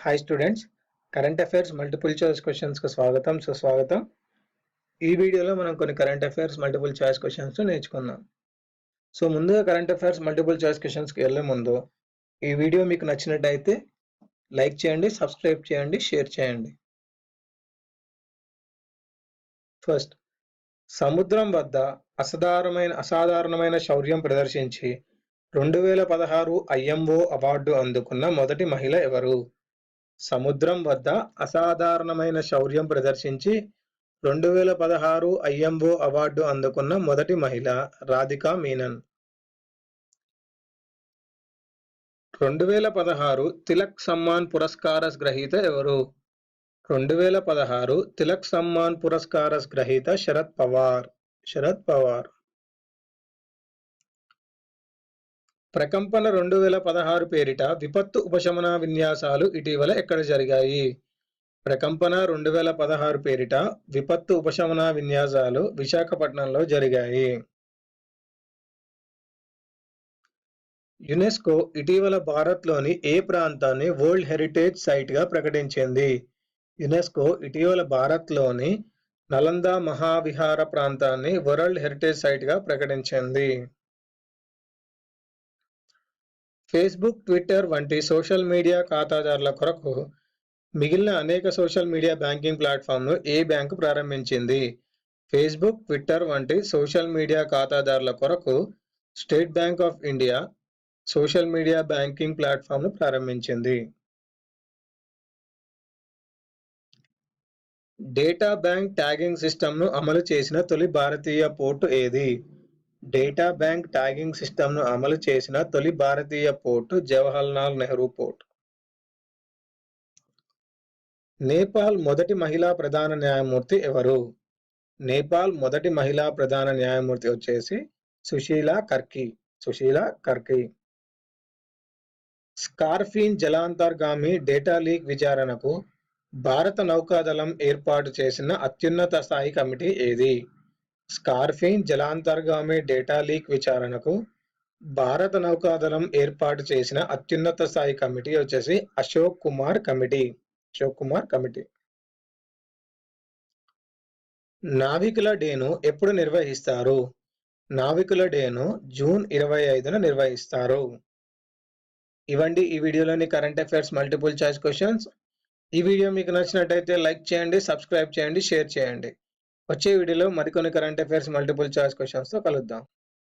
Hi students, current affairs multiple choice questions కు స్వాగతం సుస్వాగతం. ఈ వీడియోలో మనం కొన్ని current affairs multiple choice questions నేర్చుకుందాం. సో ముందుగా current affairs multiple choice questions కి వెళ్ళే ముందు ఈ వీడియో మీకు నచ్చినట్టయితే లైక్ చేయండి, సబ్స్క్రైబ్ చేయండి, షేర్ చేయండి. ఫస్ట్, సముద్రం వద్ద అసాధారణమైన శౌర్యం ప్రదర్శించి 2016 IMO అవార్డు అందుకున్న మొదటి మహిళ ఎవరు? సముద్రం వద్ద అసాధారణమైన శౌర్యం ప్రదర్శించి 2016 IMO అవార్డు అందుకున్న మొదటి మహిళ రాధికా మీనన్. 2016 తిలక్ సమ్మాన్ పురస్కార గ్రహీత ఎవరు? 2016 తిలక్ సమ్మాన్ పురస్కార గ్రహీత శరద్ పవార్. ప్రకంపన 2016 పేరిట విపత్తు ఉపశమన విన్యాసాలు ఇటీవల ఎక్కడ జరిగాయి? ప్రకంపన 2016 పేరిట విపత్తు ఉపశమన విన్యాసాలు విశాఖపట్నంలో జరిగాయి. యునెస్కో ఇటీవల భారత్లోని ఏ ప్రాంతాన్ని వరల్డ్ హెరిటేజ్ సైట్గా ప్రకటించింది? యునెస్కో ఇటీవల భారత్లోని నలంద మహావిహార ప్రాంతాన్ని వరల్డ్ హెరిటేజ్ సైట్గా ప్రకటించింది. ఫేస్బుక్, ట్విట్టర్ వంటి సోషల్ మీడియా ఖాతాదారుల కొరకు మిగిలిన అనేక సోషల్ మీడియా బ్యాంకింగ్ ప్లాట్ఫామ్ను ఏ బ్యాంకు ప్రారంభించింది? ఫేస్బుక్, ట్విట్టర్ వంటి సోషల్ మీడియా ఖాతాదారుల కొరకు state bank of India social media banking ప్లాట్ఫామ్ను ప్రారంభించింది. డేటా బ్యాంక్ ట్యాగింగ్ సిస్టమ్ను అమలు చేసిన తొలి భారతీయ పోర్టు ఏది? డేటా బ్యాంక్ ట్యాగింగ్ సిస్టమ్ను అమలు చేసిన తొలి భారతీయ పోర్టు జవహర్లాల్ నెహ్రూ పోర్ట్. నేపాల్ మొదటి మహిళా ప్రధాన న్యాయమూర్తి ఎవరు? నేపాల్ మొదటి మహిళా ప్రధాన న్యాయమూర్తి వచ్చేసి సుశీలా కర్కి. స్కార్ఫీన్ జలాంతర్గామి డేటా లీక్ విచారణకు భారత నౌకాదళం ఏర్పాటు చేసిన అత్యున్నత స్థాయి కమిటీ ఏది? స్కార్ఫీన్ జలాంతర్గామి డేటా లీక్ విచారణకు భారత నౌకాదళం ఏర్పాటు చేసిన అత్యున్నత స్థాయి కమిటీ వచ్చేసి అశోక్ కుమార్ కమిటీ. నావికుల డేను ఎప్పుడు నిర్వహిస్తారు? నావికుల డేను జూన్ 25న నిర్వహిస్తారు. ఇవండి ఈ వీడియోలోని current affairs multiple choice questions. ఈ వీడియో మీకు నచ్చినట్టయితే లైక్ చేయండి, సబ్స్క్రైబ్ చేయండి, షేర్ చేయండి. వచ్చే వీడియోలో మరికొన్ని కరెంట్ అఫైర్స్ మల్టిపుల్ చాయిస్ క్వశ్చన్స్తో కలుద్దాం.